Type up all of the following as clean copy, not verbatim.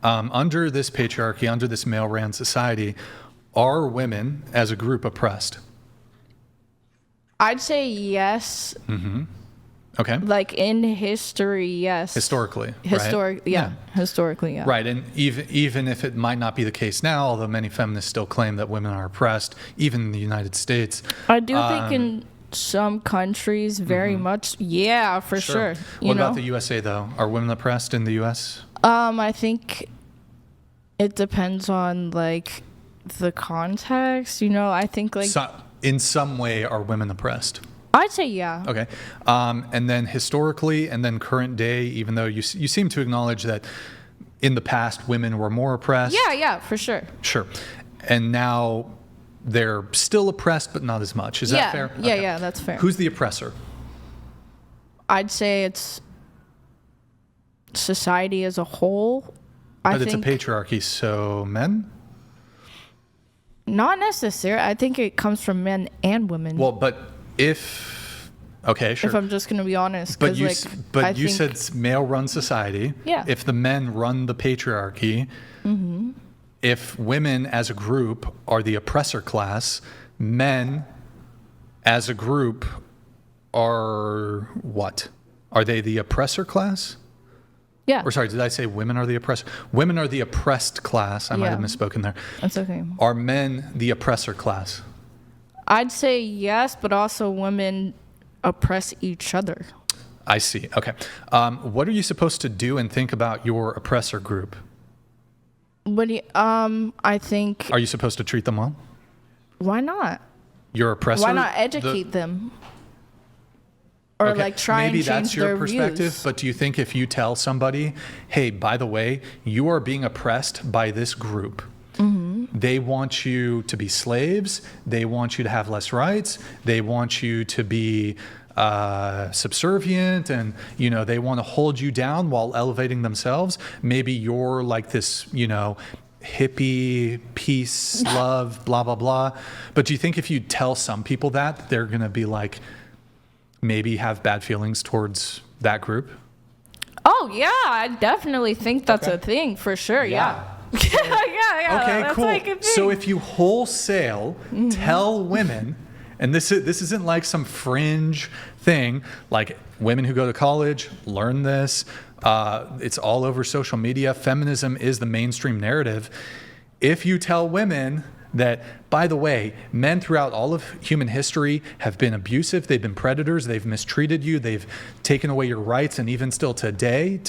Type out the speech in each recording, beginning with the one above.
Under this patriarchy, under this male-ran society, are women as a group oppressed? I'd say yes. Okay. Like in history, yes. Historically, right? Historically, yeah. Right, and even if it might not be the case now, although many feminists still claim that women are oppressed, even in the United States. I do think in some countries, very much, yeah, for sure. What about the USA, though? Are women oppressed in the U.S.? I think it depends on, like, the context, I think, like... So, in some way, are women oppressed? I'd say yeah. Okay. And then historically and then current day, even though you seem to acknowledge that in the past women were more oppressed. Yeah, for sure. Sure. And now they're still oppressed, but not as much. Is that fair? Yeah, that's fair. Who's the oppressor? I'd say it's society as a whole. But it's a patriarchy, so men? Not necessarily. I think it comes from men and women. Well, but okay, sure. If I'm just going to be honest. But you said it's male-run society. Yeah. If the men run the patriarchy, if women as a group are the oppressor class, men as a group are what? Are they the oppressor class? Yeah. Or sorry, did I say women are the oppressor? Women are the oppressed class. I might have misspoken there. That's okay. Are men the oppressor class? I'd say yes, but also women oppress each other. I see. Okay. What are you supposed to do and think about your oppressor group? I think... Are you supposed to treat them well? Why not? Your oppressor? Why not educate them? Or try and change their views. Maybe that's your perspective, but do you think if you tell somebody, hey, by the way, you are being oppressed by this group. They want you to be slaves. They want you to have less rights. They want you to be subservient, and they want to hold you down while elevating themselves. Maybe you're like this, hippie, peace, love, blah blah blah. But do you think if you tell some people that, they're gonna be like, maybe have bad feelings towards that group? Oh yeah, I definitely think that's a thing for sure. Yeah. Yeah. Okay, cool. Like so if you wholesale tell women, and this isn't like some fringe thing, like women who go to college learn this, it's all over social media. Feminism is the mainstream narrative. If you tell women that, by the way, men throughout all of human history have been abusive, they've been predators, they've mistreated you, they've taken away your rights, and even still today,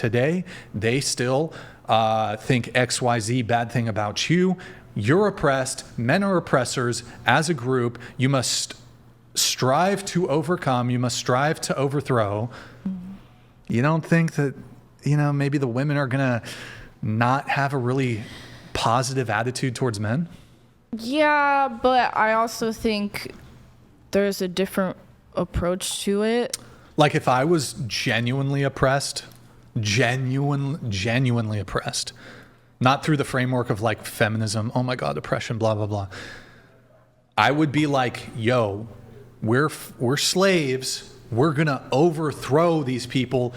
they still think XYZ bad thing about you. You're oppressed. Men are oppressors. As a group, you must strive to overcome. You must strive to overthrow. You don't think that, maybe the women are going to not have a really positive attitude towards men? Yeah, but I also think there's a different approach to it. Like if I was genuinely oppressed, genuinely oppressed, not through the framework of like feminism, oh my God, oppression, blah, blah, blah. I would be like, yo, we're slaves. We're going to overthrow these people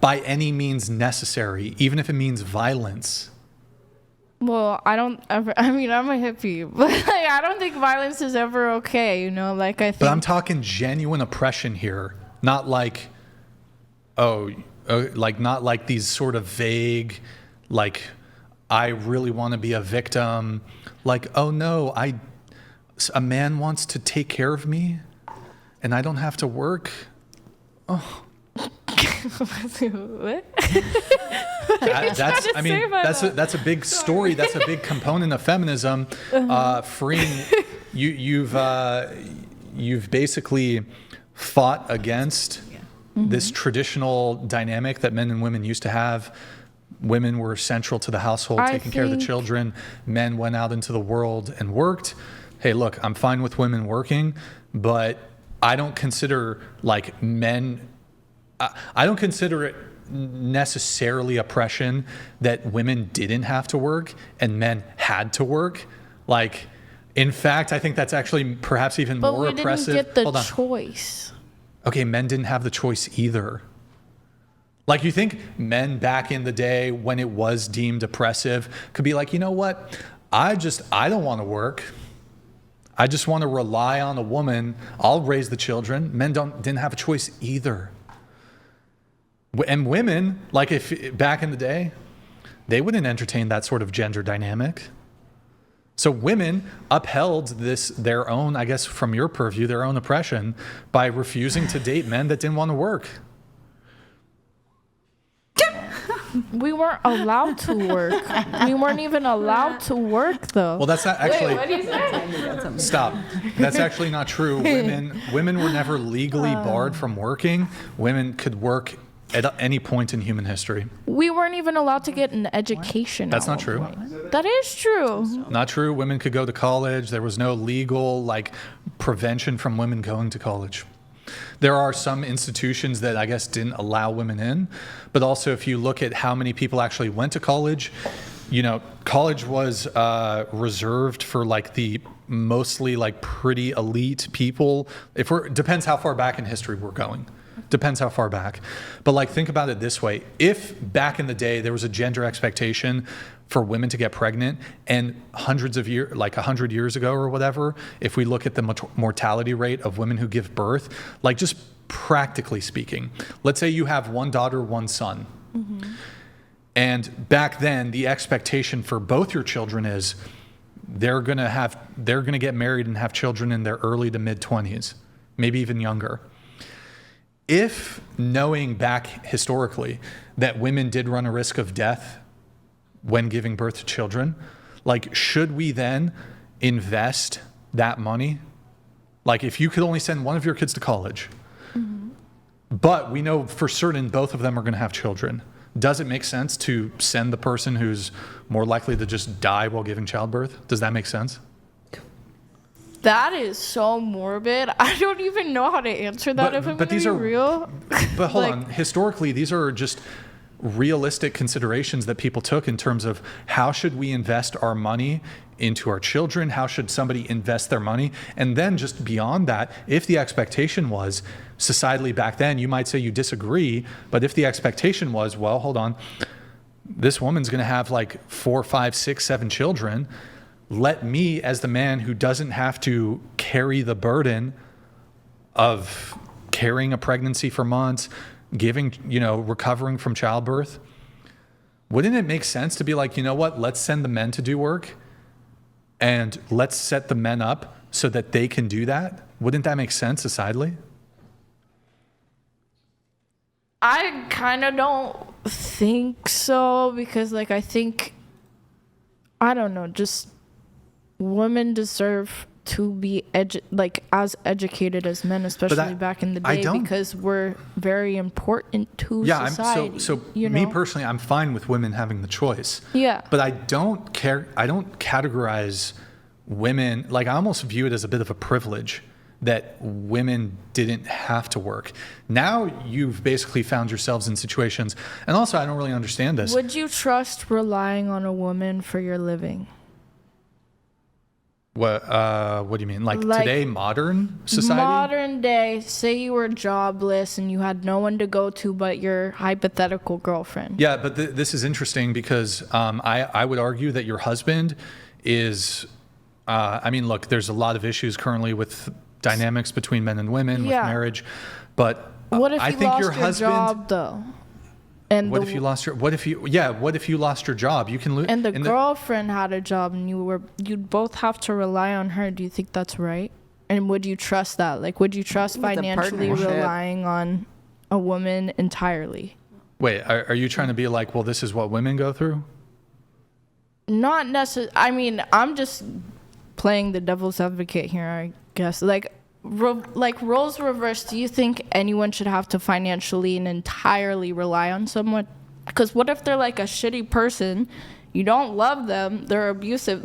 by any means necessary, even if it means violence. Well, I'm a hippie, but I don't think violence is ever okay, But I'm talking genuine oppression here, not like, not like these sort of vague, like, I really want to be a victim. Like, oh no, a man wants to take care of me and I don't have to work. Oh. What? That's a big story. That's a big component of feminism. Freeing, you've basically fought against this traditional dynamic that men and women used to have. Women were central to the household, taking care of the children. Men went out into the world and worked. Hey, look, I'm fine with women working, but I don't consider like men. I don't consider it necessarily oppression that women didn't have to work and men had to work. Like, in fact, I think that's actually perhaps even more oppressive. But we didn't get the choice. Okay, men didn't have the choice either. Like, you think men back in the day when it was deemed oppressive could be like, you know what? I don't want to work. I just want to rely on a woman. I'll raise the children. Men didn't have a choice either. And women, like if back in the day, they wouldn't entertain that sort of gender dynamic. So women upheld their own, I guess from your purview, their own oppression by refusing to date men that didn't want to work. We weren't allowed to work. We weren't even allowed to work, though. Well, that's not actually. Wait, what did you say? Stop. That's actually not true. Women were never legally barred from working. Women could work at any point in human history. We weren't even allowed to get an education. That's not true. That is true. Not true. Women could go to college. There was no legal prevention from women going to college. There are some institutions that I guess didn't allow women in, but also if you look at how many people actually went to college, college was reserved for the mostly pretty elite people. Depends how far back in history we're going. Depends how far back. But think about it this way. If back in the day there was a gender expectation for women to get pregnant, and hundreds of years, 100 years ago or whatever, if we look at the mortality rate of women who give birth, just practically speaking, let's say you have one daughter, one son. Mm-hmm. And back then the expectation for both your children is they're going to get married and have children in their early to mid 20s, maybe even younger. If knowing back historically that women did run a risk of death when giving birth to children, should we then invest that money? If you could only send one of your kids to college, mm-hmm. but we know for certain both of them are going to have children, does it make sense to send the person who's more likely to just die while giving childbirth? Does that make sense? That is so morbid. I don't even know how to answer that if I'm going to be real. But hold on. Historically, these are just realistic considerations that people took in terms of how should we invest our money into our children? How should somebody invest their money? And then just beyond that, if the expectation was societally back then, you might say you disagree, but if the expectation was, well, hold on, this woman's going to have 4, 5, 6, 7 children. Let me, as the man who doesn't have to carry the burden of carrying a pregnancy for months, recovering from childbirth, wouldn't it make sense to be you know what, let's send the men to do work and let's set the men up so that they can do that? Wouldn't that make sense societally? I kind of don't think so because I think, I don't know, just women deserve to be as educated as men, especially back in the day, because we're very important to society. So me personally, I'm fine with women having the choice. Yeah. But I don't categorize women, I almost view it as a bit of a privilege that women didn't have to work. Now you've basically found yourselves in situations, and also I don't really understand this. Would you trust relying on a woman for your living? What do you mean? Today, modern society? Modern day, say you were jobless and you had no one to go to but your hypothetical girlfriend. Yeah, but this is interesting because I would argue that your husband is, look, there's a lot of issues currently with dynamics between men and women, with marriage, but what if I you think lost your husband, job though? And what if you lost your job? You can lose. And the girlfriend had a job, and you'd both have to rely on her. Do you think that's right? And would you trust that? Would you trust financially relying on a woman entirely? Wait, are you trying to be well, this is what women go through? Not necessarily. I'm just playing the devil's advocate here, I guess. Roles reversed, do you think anyone should have to financially and entirely rely on someone? Because what if they're a shitty person, you don't love them, they're abusive,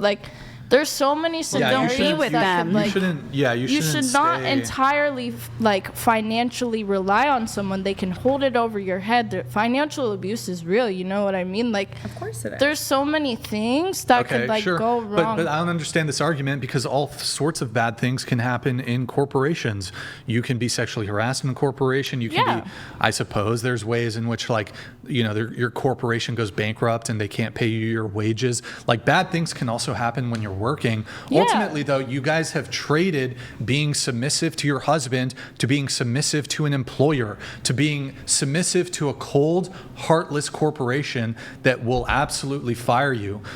There's so many scenarios don't be with them. Like, you you should not stay- entirely like financially rely on someone. They can hold it over your head. Financial abuse is real. You know what I mean? Like, Of course it is. there's so many things that could like go wrong. But I don't understand this argument because all sorts of bad things can happen in corporations. You can be sexually harassed in a corporation. You can be, I suppose there's ways in which like, your corporation goes bankrupt and they can't pay you your wages. Like bad things can also happen when you're working. Yeah. Ultimately though, you guys have traded being submissive to your husband to being submissive to an employer, to being submissive to a cold, heartless corporation that will absolutely fire you.